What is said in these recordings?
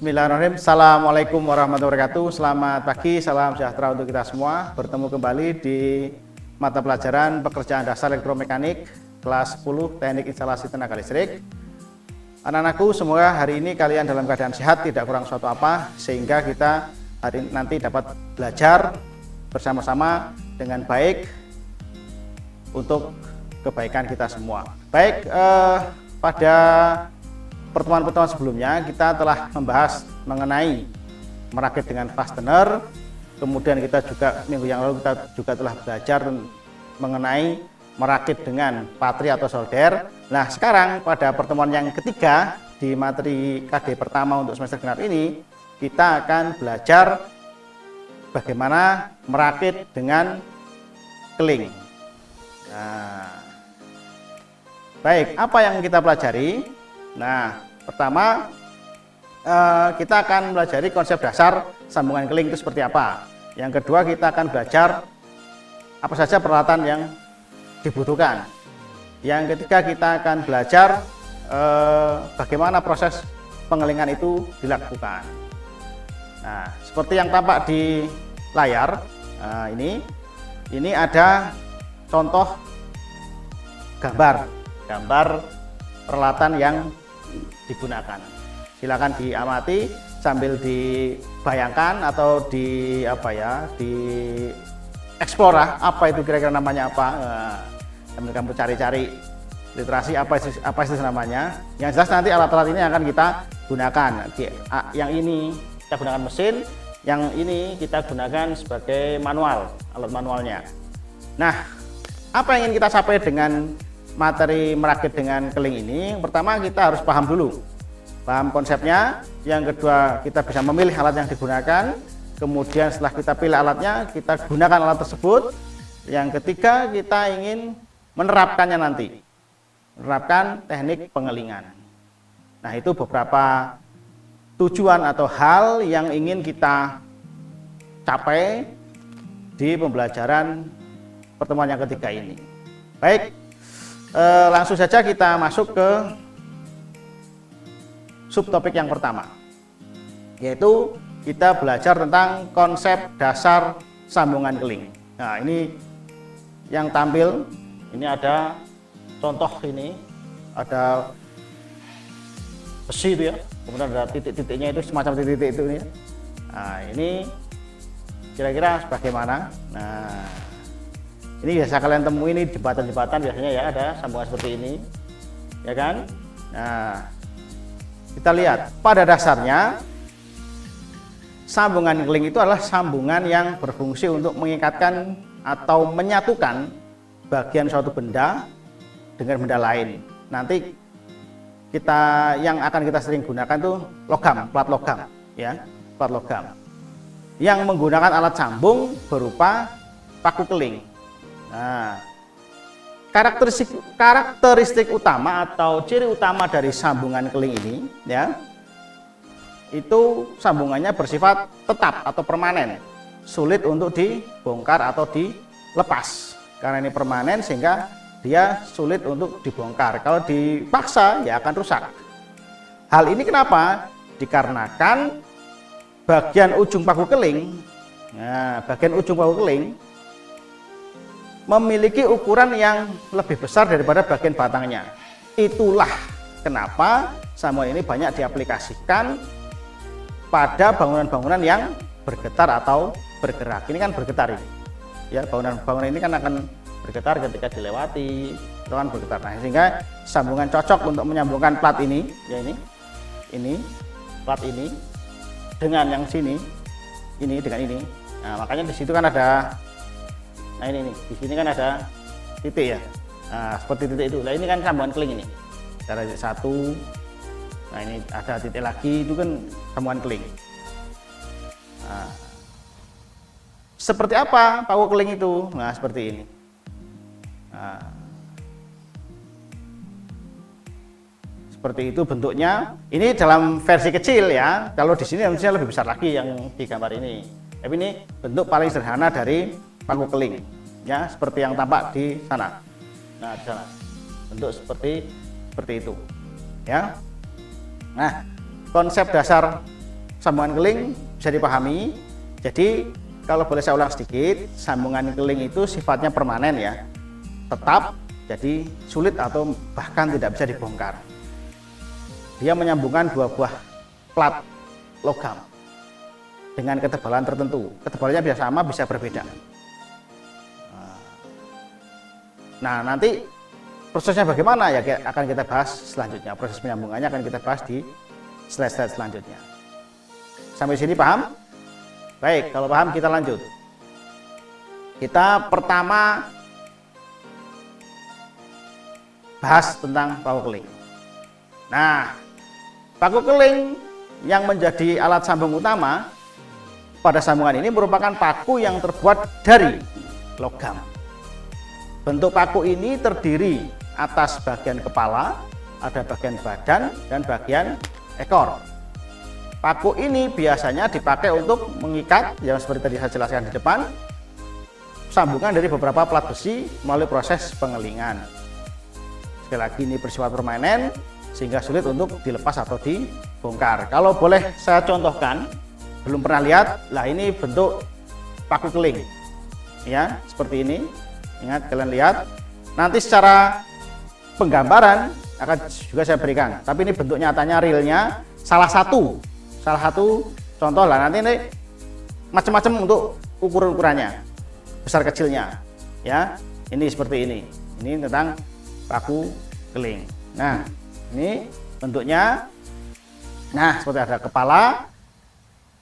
Bismillahirrahmanirrahim. Assalamualaikum warahmatullahi wabarakatuh. Selamat pagi, salam sejahtera untuk kita semua. Bertemu kembali di mata pelajaran pekerjaan dasar elektromekanik kelas 10 teknik instalasi tenaga listrik. Anak-anakku, semoga hari ini kalian dalam keadaan sehat, tidak kurang suatu apa, sehingga kita hari nanti dapat belajar bersama-sama dengan baik untuk kebaikan kita semua. Baik, pada pertemuan-pertemuan sebelumnya kita telah membahas mengenai merakit dengan fastener. Kemudian kita juga minggu yang lalu kita juga telah belajar mengenai merakit dengan patri atau solder. Nah, sekarang pada pertemuan yang ketiga di materi KD pertama untuk semester genap ini, kita akan belajar bagaimana merakit dengan keling. Nah, baik, apa yang kita pelajari? Nah, pertama kita akan pelajari konsep dasar sambungan keling itu seperti apa. Yang kedua, kita akan belajar apa saja peralatan yang dibutuhkan. Yang ketiga, kita akan belajar bagaimana proses pengelingan itu dilakukan. Nah, seperti yang tampak di layar, ini ada contoh gambar peralatan yang digunakan. Silakan diamati sambil dibayangkan atau di explore apa itu kira-kira namanya apa. Sambil kamu cari-cari literasi apa itu namanya. Yang jelas nanti alat-alat ini akan kita gunakan. Yang ini kita gunakan mesin, yang ini kita gunakan sebagai manual, alat manualnya. Nah, apa yang ingin kita capai dengan materi merakit dengan keling ini? Pertama, kita harus paham dulu, paham konsepnya. Yang kedua, kita bisa memilih alat yang digunakan. Kemudian setelah kita pilih alatnya, kita gunakan alat tersebut. Yang ketiga, kita ingin menerapkannya nanti, menerapkan teknik pengelingan. Nah, itu beberapa tujuan atau hal yang ingin kita capai di pembelajaran pertemuan yang ketiga ini. Baik, langsung saja kita masuk ke subtopik yang pertama, yaitu kita belajar tentang konsep dasar sambungan keling. Nah, ini yang tampil, ini ada contoh, ini ada besi itu ya, kemudian ada titik-titiknya itu semacam titik-titik itu ya. Nah, ini kira-kira bagaimana? Nah, ini biasa kalian temui ini jembatan-jembatan biasanya ya, ada sambungan seperti ini, ya kan? Nah, kita lihat pada dasarnya sambungan keling itu adalah sambungan yang berfungsi untuk mengikatkan atau menyatukan bagian suatu benda dengan benda lain. Nanti yang akan kita sering gunakan tuh logam, plat logam, ya, plat logam, yang menggunakan alat sambung berupa paku keling. Nah, karakteristik utama atau ciri utama dari sambungan keling ini, ya, itu sambungannya bersifat tetap atau permanen, sulit untuk dibongkar atau dilepas. Karena ini permanen sehingga dia sulit untuk dibongkar. Kalau dipaksa ya akan rusak. Hal ini kenapa? Dikarenakan bagian ujung paku keling, memiliki ukuran yang lebih besar daripada bagian batangnya. Itulah kenapa sambungan ini banyak diaplikasikan pada bangunan-bangunan yang bergetar atau bergerak. Ini kan bergetar ini, ya, bangunan-bangunan ini kan akan bergetar ketika dilewati, itu kan bergetar. Nah, sehingga sambungan cocok untuk menyambungkan plat ini, ya, ini plat ini dengan yang sini, ini dengan ini. Nah, makanya di situ kan ada. Nah, ini di sini kan ada titik ya. Nah, seperti titik itu. Nah, ini kan sambungan keling ini. Cara satu. Nah, ini ada titik lagi, itu kan sambungan keling. Nah, seperti apa paku keling itu? Nah, seperti ini. Nah, seperti itu bentuknya. Ini dalam versi kecil ya. Kalau di sini harusnya lebih besar lagi yang di gambar ini. Tapi ini bentuk paling sederhana dari paku keling, ya, seperti yang tampak di sana. Nah, di sana bentuk seperti itu, ya. Nah, konsep dasar sambungan keling bisa dipahami. Jadi kalau boleh saya ulang sedikit, sambungan keling itu sifatnya permanen ya, tetap, jadi sulit atau bahkan tidak bisa dibongkar. Dia menyambungkan dua buah plat logam dengan ketebalan tertentu. Ketebalannya bisa sama, bisa berbeda. Nah, nanti prosesnya bagaimana ya akan kita bahas selanjutnya. Proses penyambungannya akan kita bahas di slide-slide selanjutnya. Sampai sini paham? Baik, kalau paham kita lanjut. Kita pertama bahas tentang paku keling. Nah, paku keling yang menjadi alat sambung utama pada sambungan ini merupakan paku yang terbuat dari logam. Bentuk paku ini terdiri atas bagian kepala, ada bagian badan, dan bagian ekor. Paku ini biasanya dipakai untuk mengikat, yang seperti tadi saya jelaskan di depan, sambungan dari beberapa plat besi melalui proses pengelingan. Sekali lagi ini bersifat permanen sehingga sulit untuk dilepas atau dibongkar. Kalau boleh saya contohkan, belum pernah lihat, lah ini bentuk paku keling, ya seperti ini. Ingat, kalian lihat. Nanti secara penggambaran akan juga saya berikan. Tapi ini bentuk nyatanya realnya salah satu contoh lah. Nanti ini macam-macam untuk ukurannya, besar kecilnya, ya. Ini seperti ini. Ini tentang paku keling. Nah, ini bentuknya. Nah, seperti ada kepala,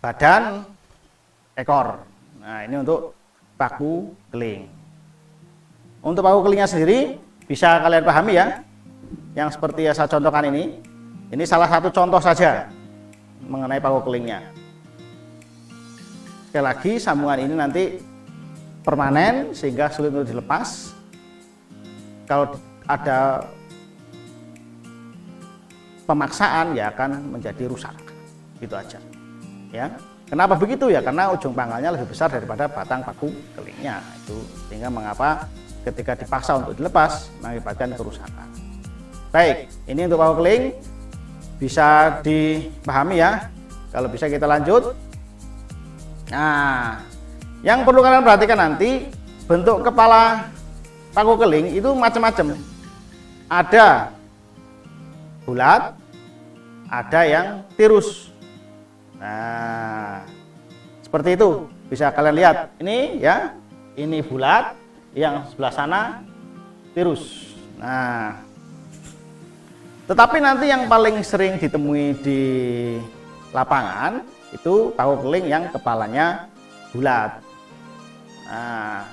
badan, ekor. Nah, ini untuk paku keling. Untuk paku kelingnya sendiri bisa kalian pahami ya, yang seperti yang saya contohkan ini. Ini salah satu contoh saja mengenai paku kelingnya. Sekali lagi, sambungan ini nanti permanen sehingga sulit untuk dilepas. Kalau ada pemaksaan ya akan menjadi rusak, gitu aja ya. Kenapa begitu ya? Karena ujung pangkalnya lebih besar daripada batang paku kelingnya itu, sehingga mengapa ketika dipaksa untuk dilepas mengakibatkan kerusakan. Baik, ini untuk paku keling bisa dipahami ya. Kalau bisa kita lanjut. Nah, yang perlu kalian perhatikan nanti, bentuk kepala paku keling itu macam-macam. Ada bulat, ada yang tirus. Nah, seperti itu bisa kalian lihat. Ini ya, ini bulat, yang sebelah sana tirus. Nah, tetapi nanti yang paling sering ditemui di lapangan itu paku keling yang kepalanya bulat. Nah,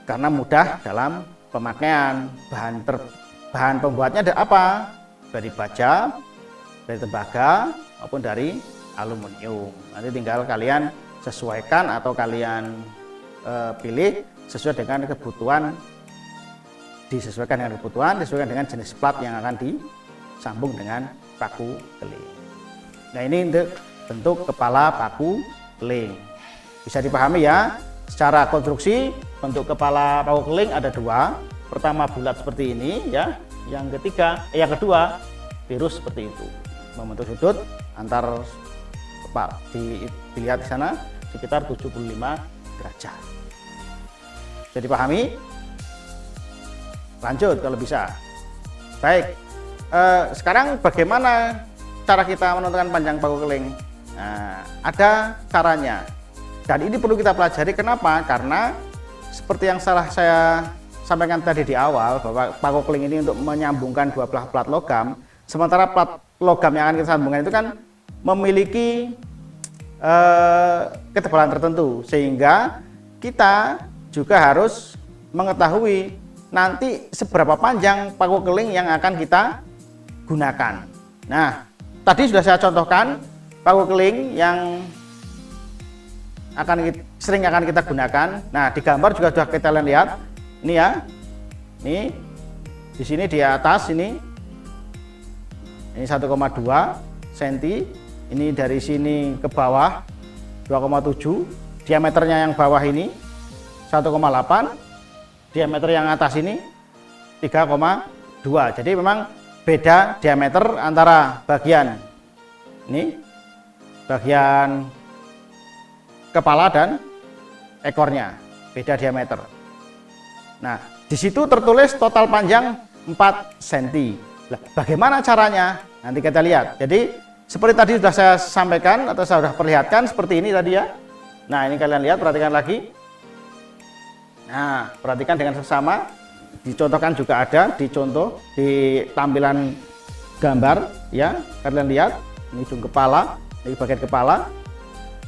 karena mudah dalam pemakaian. Bahan pembuatnya ada apa? Dari baja, dari tembaga, maupun dari aluminium. Nanti tinggal kalian sesuaikan atau kalian pilih sesuai dengan kebutuhan, disesuaikan dengan jenis plat yang akan disambung dengan paku keling. Nah, ini untuk bentuk kepala paku keling. Bisa dipahami ya. Secara konstruksi, bentuk kepala paku keling ada dua. Pertama bulat seperti ini ya. Yang kedua tirus seperti itu. Membentuk sudut antar dilihat di sana sekitar 75 derajat. Bisa dipahami? Lanjut kalau bisa. Baik. Sekarang bagaimana cara kita menentukan panjang paku keling? Nah, ada caranya. Dan ini perlu kita pelajari. Kenapa? Karena seperti yang saya sampaikan tadi di awal, bahwa paku keling ini untuk menyambungkan dua belah plat logam, sementara plat logam yang akan kita sambungkan itu kan memiliki ketebalan tertentu, sehingga kita juga harus mengetahui nanti seberapa panjang paku keling yang akan kita gunakan. Nah, tadi sudah saya contohkan paku keling yang sering akan kita gunakan. Nah, di gambar juga sudah kita lihat. Ini ya. Ini di sini di atas ini 1,2 cm. Ini dari sini ke bawah 2,7. Diameternya yang bawah ini 1,8. Diameter yang atas ini 3,2. Jadi memang beda diameter antara bagian ini bagian kepala dan ekornya, beda diameter. Nah, di situ tertulis total panjang 4 cm. Nah, bagaimana caranya? Nanti kita lihat. Jadi, seperti tadi sudah saya sampaikan atau saya sudah perlihatkan seperti ini tadi ya. Nah, ini kalian lihat, perhatikan lagi. Nah, perhatikan dengan seksama. Dicontohkan juga ada di contoh di tampilan gambar ya. Kalian lihat, ini ujung kepala, ini bagian kepala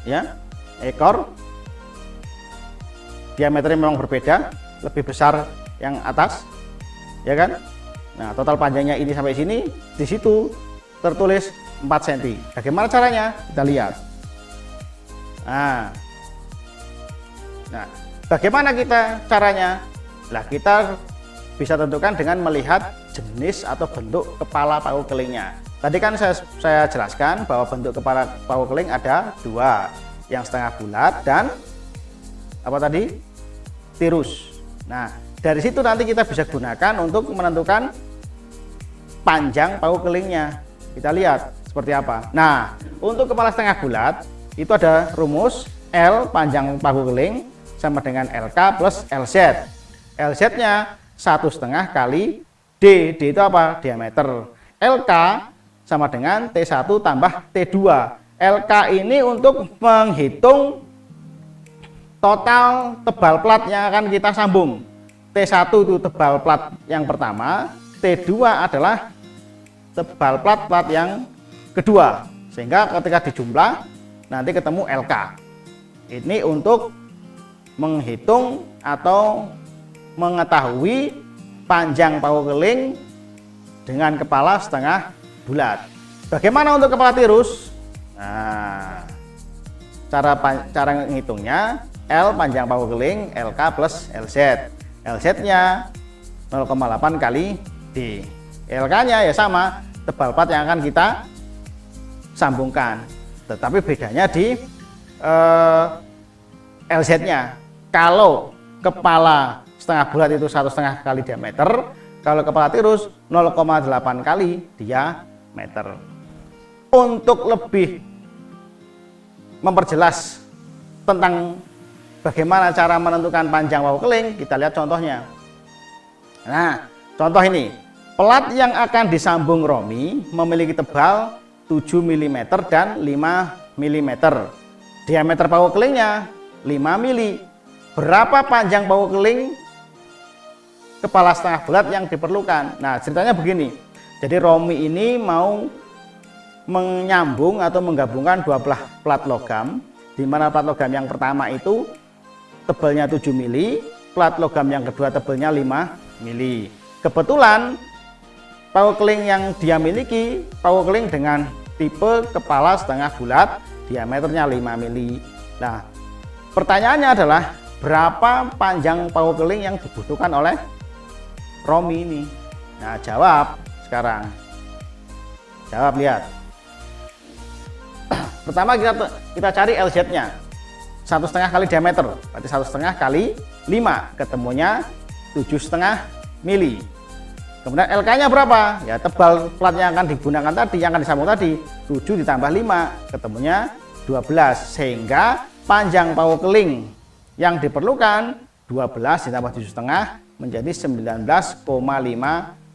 ya, ekor. Diameternya memang berbeda, lebih besar yang atas ya kan. Nah, total panjangnya ini sampai sini, di situ tertulis 4 cm. Bagaimana caranya? Kita lihat. Nah, bagaimana kita caranya? Nah, kita bisa tentukan dengan melihat jenis atau bentuk kepala paku kelingnya. Tadi kan saya jelaskan bahwa bentuk kepala paku keling ada dua, yang setengah bulat dan apa tadi? Tirus. Nah, dari situ nanti kita bisa gunakan untuk menentukan panjang paku kelingnya. Kita lihat seperti apa. Nah, untuk kepala setengah bulat itu ada rumus L panjang paku keling sama dengan LK plus LZ. LZ-nya 1,5 kali D. D itu apa? Diameter. LK sama dengan T1 tambah T2. LK ini untuk menghitung total tebal plat yang akan kita sambung. T1 itu tebal plat yang pertama, T2 adalah tebal plat yang kedua. Sehingga ketika dijumlah nanti ketemu LK. Ini untuk menghitung atau mengetahui panjang paku keling dengan kepala setengah bulat. Bagaimana untuk kepala tirus? Nah, cara menghitungnya L panjang paku keling LK plus LZ. LZ-nya 0,8 kali D. LK-nya ya sama, tebal plat yang akan kita sambungkan. Tetapi bedanya di LZ-nya. Kalau kepala setengah bulat itu 1,5 kali diameter, kalau kepala tirus 0,8 kali diameter. Untuk lebih memperjelas tentang bagaimana cara menentukan panjang paku keling, kita lihat contohnya. Nah, contoh ini, plat yang akan disambung romi memiliki tebal 7 mm dan 5 mm. Diameter paku kelingnya 5 mm. Berapa panjang paku keling kepala setengah bulat yang diperlukan? Nah, ceritanya begini. Jadi romi ini mau menyambung atau menggabungkan dua belah plat logam, di mana plat logam yang pertama itu tebalnya 7 mm, plat logam yang kedua tebalnya 5 mm. Kebetulan paku keling yang dia miliki paku keling dengan tipe kepala setengah bulat, diameternya 5 mm. Nah, pertanyaannya adalah berapa panjang paku keling yang dibutuhkan oleh romi ini? Nah, jawab sekarang. Jawab, lihat. Pertama kita cari LZ-nya. 1,5 kali diameter, berarti 1,5 kali 5, ketemunya 7,5 mm. Kemudian LK-nya berapa? Ya, tebal plat yang akan digunakan tadi, yang akan disambung tadi, 7 ditambah 5, ketemunya 12. Sehingga panjang paku keling yang diperlukan 12 ditambah 7,5 menjadi 19,5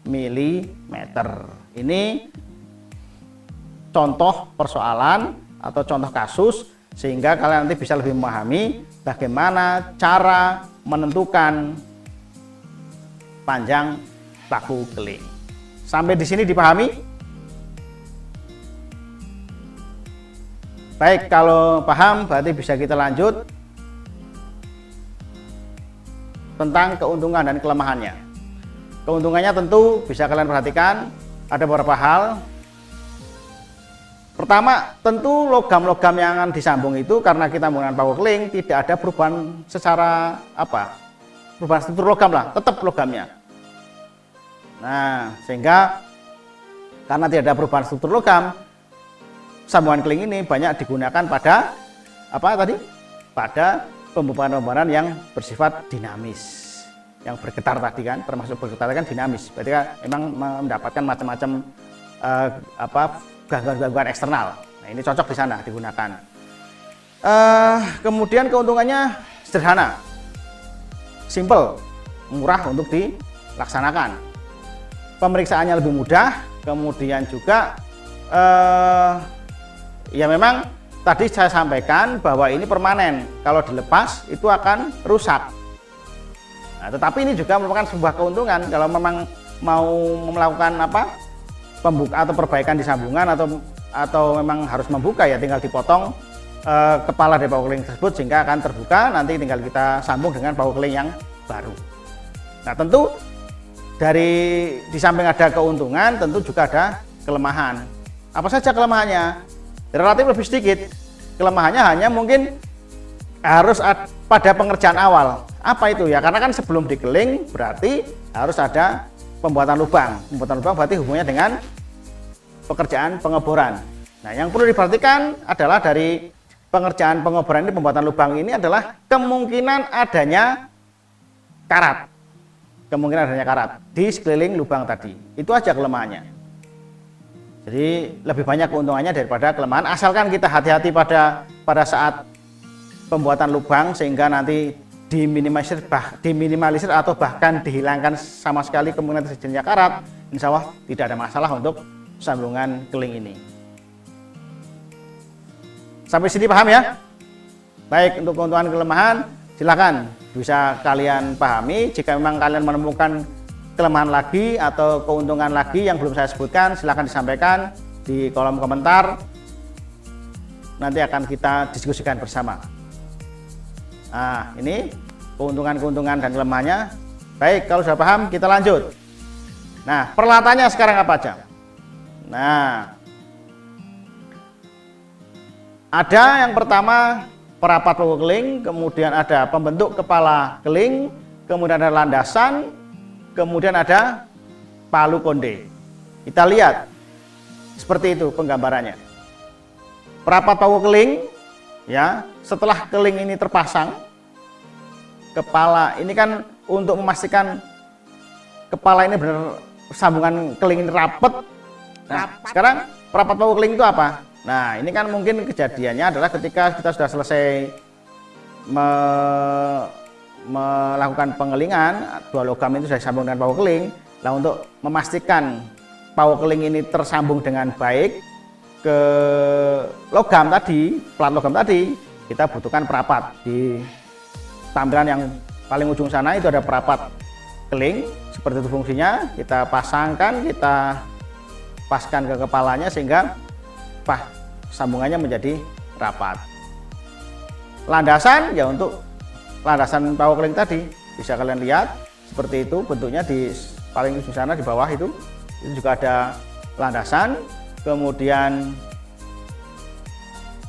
mm. Ini contoh persoalan atau contoh kasus, sehingga kalian nanti bisa lebih memahami bagaimana cara menentukan panjang paku keling. Sampai di sini dipahami? Baik, kalau paham berarti bisa kita lanjut tentang keuntungan dan kelemahannya. Keuntungannya tentu bisa kalian perhatikan, ada beberapa hal. Pertama, tentu logam-logam yang akan disambung itu karena kita menggunakan paku keling tidak ada perubahan secara perubahan struktur logam lah, tetap logamnya. Nah, sehingga karena tidak ada perubahan struktur logam, sambungan keling ini banyak digunakan pada pada pembubahan-pembubahan yang bersifat dinamis, yang bergetar tadi kan, termasuk bergetar kan dinamis. Berarti kan memang mendapatkan macam-macam gangguan-gangguan eksternal. Nah, ini cocok di sana digunakan. Kemudian keuntungannya sederhana, simple, murah untuk dilaksanakan. Pemeriksaannya lebih mudah, kemudian juga ya memang tadi saya sampaikan bahwa ini permanen, kalau dilepas itu akan rusak. Nah, tetapi ini juga merupakan sebuah keuntungan kalau memang mau melakukan pembuka atau perbaikan di sambungan atau memang harus membuka, ya tinggal dipotong kepala dari paku keling tersebut sehingga akan terbuka, nanti tinggal kita sambung dengan paku keling yang baru. Nah, tentu di samping ada keuntungan, tentu juga ada kelemahan. Apa saja kelemahannya? Relatif lebih sedikit. Kelemahannya hanya mungkin harus pada pengerjaan awal. Apa itu ya? Karena kan sebelum dikeling berarti harus ada pembuatan lubang. Pembuatan lubang berarti hubungannya dengan pekerjaan pengeboran. Nah, yang perlu diperhatikan adalah dari pengerjaan pengeboran ini, pembuatan lubang ini adalah kemungkinan adanya karat. Kemungkinan adanya karat di sekeliling lubang tadi. Itu aja kelemahannya. Jadi lebih banyak keuntungannya daripada kelemahan, asalkan kita hati-hati pada saat pembuatan lubang sehingga nanti diminimalisir atau bahkan dihilangkan sama sekali kemungkinan terjadinya karat. Insya Allah tidak ada masalah untuk sambungan keling ini. Sampai sini paham ya? Baik, untuk keuntungan kelemahan silakan bisa kalian pahami. Jika memang kalian menemukan kelemahan lagi atau keuntungan lagi yang belum saya sebutkan, silakan disampaikan di kolom komentar. Nanti akan kita diskusikan bersama. Nah, ini keuntungan-keuntungan dan kelemahannya. Baik, kalau sudah paham kita lanjut. Nah, peralatannya sekarang apa aja? Nah, ada yang pertama perapat paku keling, kemudian ada pembentuk kepala keling, kemudian ada landasan, kemudian ada palu konde. Kita lihat seperti itu penggambarannya. Perapat paku keling, ya, setelah keling ini terpasang, kepala ini kan untuk memastikan kepala ini benar sambungan keling ini rapet. Nah, sekarang perapat paku keling itu apa? Nah, ini kan mungkin kejadiannya adalah ketika kita sudah selesai melakukan pengelingan, dua logam itu sudah disambung dengan paku keling. Nah, untuk memastikan paku keling ini tersambung dengan baik ke logam tadi, plat logam tadi, kita butuhkan perapat. Di tampilan yang paling ujung sana itu ada perapat keling, seperti itu fungsinya. Kita pasangkan, kita paskan ke kepalanya sehingga sambungannya menjadi rapat. Landasan ya untuk landasan paku keling tadi, bisa kalian lihat seperti itu bentuknya di paling ujung sana di bawah itu juga ada landasan. Kemudian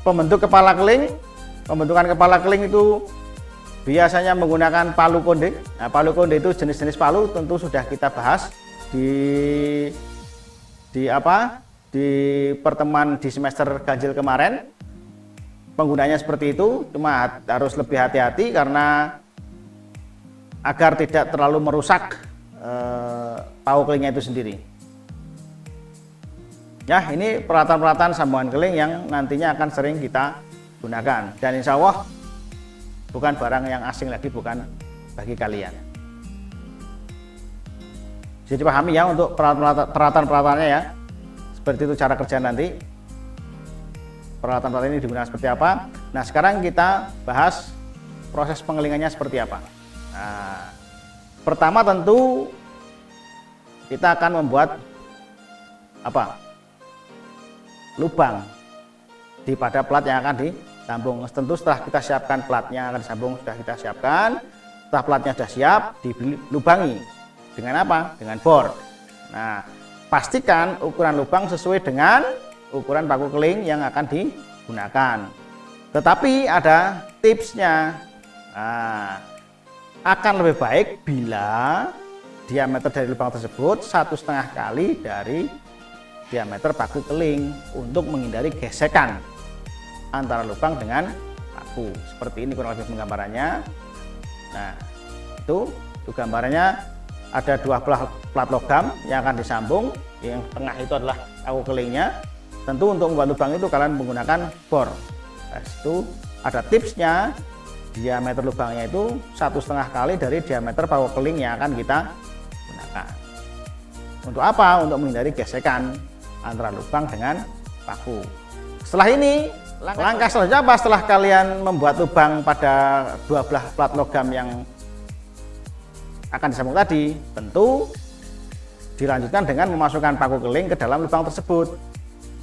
pembentuk kepala keling, pembentukan kepala keling itu biasanya menggunakan palu konde. Nah, palu konde itu jenis-jenis palu tentu sudah kita bahas di pertemuan di semester ganjil kemarin. Penggunanya seperti itu, cuma harus lebih hati-hati karena agar tidak terlalu merusak paku kelingnya itu sendiri. Ya, ini peralatan-peralatan sambungan keling yang nantinya akan sering kita gunakan, dan insya Allah bukan barang yang asing lagi, bukan bagi kalian. Jadi pahami ya untuk peralatan-peralatannya ya. Seperti itu cara kerja nanti. Peralatan-peralatan ini digunakan seperti apa. Nah, sekarang kita bahas proses pengelingannya seperti apa. Nah, pertama tentu kita akan membuat lubang pada plat yang akan disambung. Tentu setelah kita siapkan platnya akan disambung, sudah kita siapkan. Setelah platnya sudah siap, dilubangi dengan apa? Dengan bor. Nah, pastikan ukuran lubang sesuai dengan ukuran paku keling yang akan digunakan. Tetapi ada tipsnya. Nah, akan lebih baik bila diameter dari lubang tersebut 1,5 kali dari diameter paku keling untuk menghindari gesekan antara lubang dengan paku. Seperti ini kurang lebih penggambarannya. Nah, itu gambarannya. Ada dua plat logam yang akan disambung. Yang tengah itu adalah paku kelingnya. tentu untuk membuat lubang itu kalian menggunakan bor. Nah, itu ada tipsnya, diameter lubangnya itu 1,5 kali dari diameter paku keling yang akan kita gunakan. Untuk apa? Untuk menghindari gesekan antara lubang dengan paku. Setelah ini, langkah selanjutnya apa? Setelah kalian membuat lubang pada dua belah plat logam yang akan disambung tadi, tentu dilanjutkan dengan memasukkan paku keling ke dalam lubang tersebut.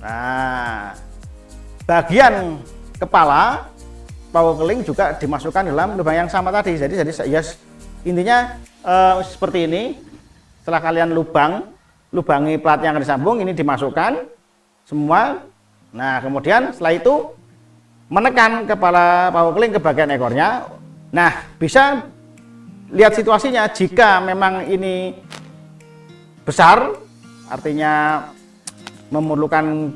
Nah, bagian kepala paku keling juga dimasukkan dalam lubang yang sama tadi. Jadi ya, intinya seperti ini. Setelah kalian lubangi plat yang akan disambung, ini dimasukkan semua. Nah, kemudian setelah itu menekan kepala paku keling ke bagian ekornya. Nah, bisa lihat situasinya. Jika memang ini besar, artinya memerlukan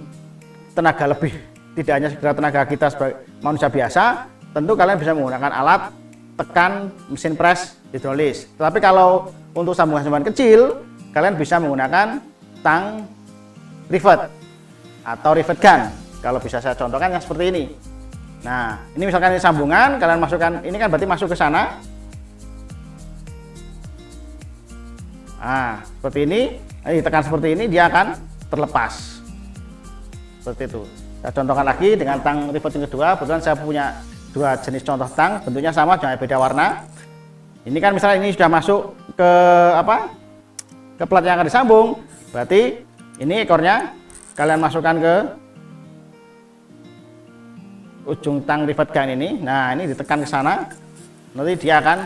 tenaga lebih, tidak hanya sekedar tenaga kita sebagai manusia biasa, tentu kalian bisa menggunakan alat tekan mesin pres hidrolis. Tapi kalau untuk sambungan-sambungan kecil, kalian bisa menggunakan tang rivet atau rivet gun. Kalau bisa saya contohkan yang seperti ini. Nah, ini misalkan ini sambungan, kalian masukkan, ini kan berarti masuk ke sana. Nah, seperti ini, ditekan seperti ini, dia akan terlepas. Seperti itu. Saya contohkan lagi dengan tang rivet yang kedua. Kebetulan saya punya dua jenis contoh tang, bentuknya sama, cuma beda warna. Ini kan misalnya ini sudah masuk ke ke plat yang akan disambung, berarti ini ekornya kalian masukkan ke ujung tang rivet gun ini. Nah, ini ditekan ke sana, nanti dia akan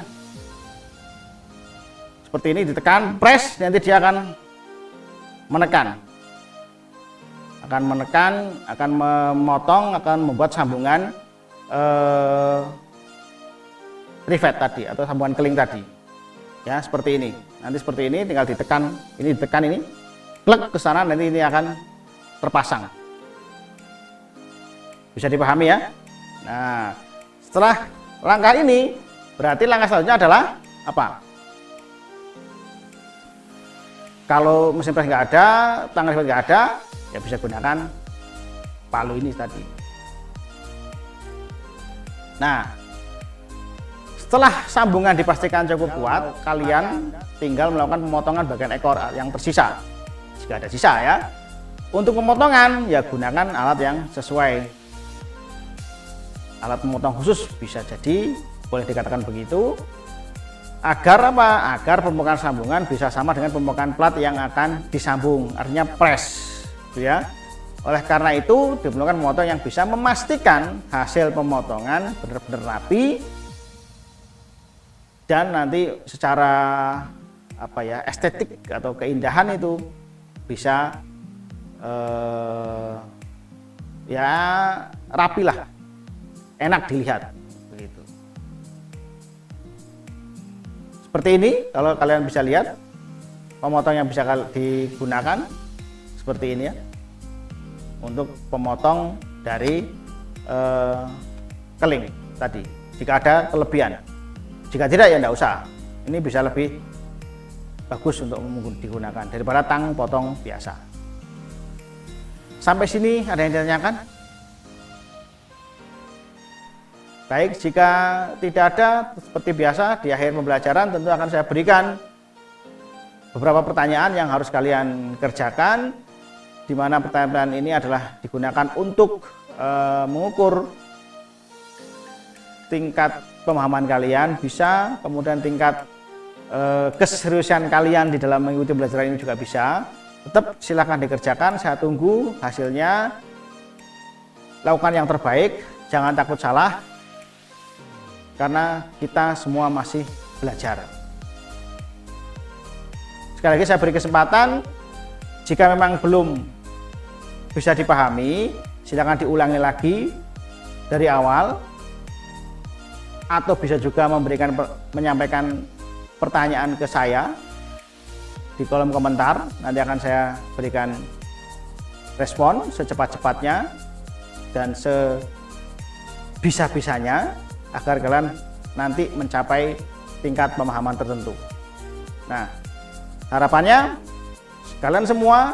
seperti ini, ditekan, press, nanti dia akan menekan, akan memotong, akan membuat sambungan rivet tadi atau sambungan keling tadi. Ya, seperti ini. Nanti seperti ini, tinggal ditekan, ini plek ke sana, nanti ini akan terpasang. Bisa dipahami ya? Nah, setelah langkah ini, berarti langkah selanjutnya adalah apa? Kalau mesin pres nggak ada, tangan rivet nggak ada, ya bisa gunakan palu ini tadi. Nah, setelah sambungan dipastikan cukup kuat, kalian tinggal melakukan pemotongan bagian ekor yang tersisa. Jika ada sisa ya. Untuk pemotongan, ya gunakan alat yang sesuai. Alat pemotong khusus bisa jadi, boleh dikatakan begitu. Agar apa? Agar pemotongan sambungan bisa sama dengan pemotongan plat yang akan disambung, artinya press, gitu ya. Oleh karena itu diperlukan pemotong yang bisa memastikan hasil pemotongan benar-benar rapi dan nanti secara estetik atau keindahan itu bisa rapi lah, enak dilihat. Seperti ini, kalau kalian bisa lihat pemotong yang bisa digunakan seperti ini ya, untuk pemotong dari keling tadi. Jika ada kelebihan, jika tidak ya tidak usah. Ini bisa lebih bagus untuk digunakan daripada tang potong biasa. Sampai sini ada yang ditanyakan? Baik, jika tidak ada, seperti biasa di akhir pembelajaran tentu akan saya berikan beberapa pertanyaan yang harus kalian kerjakan, di mana pertanyaan ini adalah digunakan untuk mengukur tingkat pemahaman kalian, bisa kemudian tingkat keseriusan kalian di dalam mengikuti pembelajaran ini juga bisa. Tetap silakan dikerjakan, saya tunggu hasilnya. Lakukan yang terbaik, jangan takut salah, karena kita semua masih belajar. Sekali lagi saya beri kesempatan, jika memang belum bisa dipahami, silakan diulangi lagi dari awal, atau bisa juga menyampaikan pertanyaan ke saya di kolom komentar. Nanti akan saya berikan respon secepat-cepatnya dan sebisa-bisanya, agar kalian nanti mencapai tingkat pemahaman tertentu. Nah, harapannya kalian semua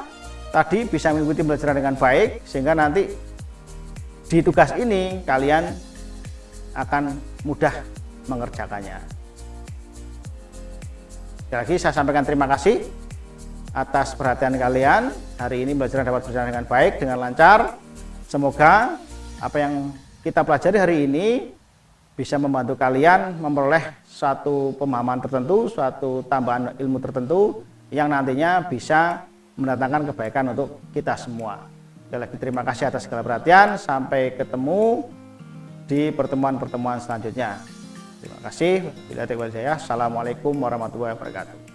tadi bisa mengikuti pembelajaran dengan baik, sehingga nanti di tugas ini kalian akan mudah mengerjakannya. Sekali lagi saya sampaikan terima kasih atas perhatian kalian. Hari ini pembelajaran dapat berjalan dengan baik, dengan lancar. Semoga apa yang kita pelajari hari ini bisa membantu kalian memperoleh suatu pemahaman tertentu, suatu tambahan ilmu tertentu yang nantinya bisa mendatangkan kebaikan untuk kita semua. Sekali lagi terima kasih atas segala perhatian. Sampai ketemu di pertemuan-pertemuan selanjutnya. Terima kasih. Assalamualaikum warahmatullahi wabarakatuh.